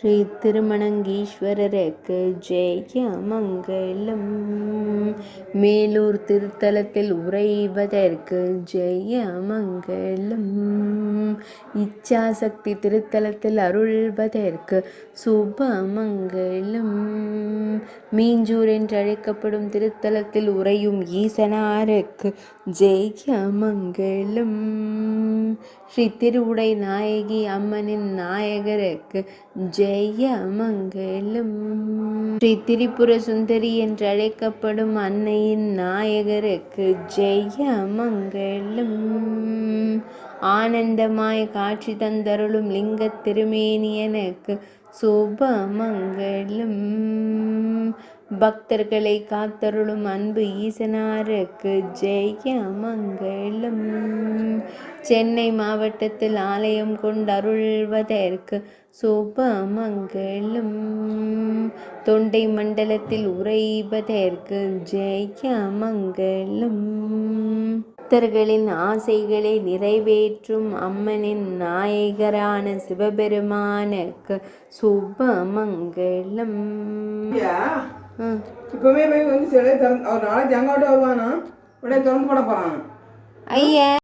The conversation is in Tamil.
ஸ்ரீ திருமணங்கீஸ்வரருக்கு ஜெய மங்களம். மேலூர் திருத்தலத்தில் உறைவதற்கு ஜெய மங்களம். இச்சாசக்தி திருத்தலத்தில் அருள்வதற்கு சுப மங்களம். மீஞ்சூர் என்றழைக்கப்படும் திருத்தலத்தில் உறையும் ஈசனாருக்கு ஜெய மங்களம். ஸ்ரீ திருவுடை நாயகி அம்மனின் நாயகருக்கு ஜெய மங்களம். ஸ்ரீ திரிபுர சுந்தரி என்றழைக்கப்படும் அன்னையின் நாயகருக்கு ஜெய மங்களம். ஆனந்தமாய் காட்சி தந்தருளும் லிங்க திருமேனியனுக்கு சுப மங்களம். பக்தர்களை காத்தருளும் அன்பு ஈசனாருக்கு ஜெய மங்களம். சென்னை மாவட்டத்தில் ஆலயம் கொண்டருள்வதற்கு சுப மங்களம். தொண்டை மண்டலத்தில் உறைவதற்கு ஜெய மங்களம். பக்தர்களின் ஆசைகளை நிறைவேற்றும் அம்மனின் நாயகரான சிவபெருமானுக்கு சுப மங்களம். இப்பவே போய் வந்து சிலை திறந்து அவர் நாளைக்கு எங்கோட்ட வருவானா உடனே திறந்து போட போறான். ஐயா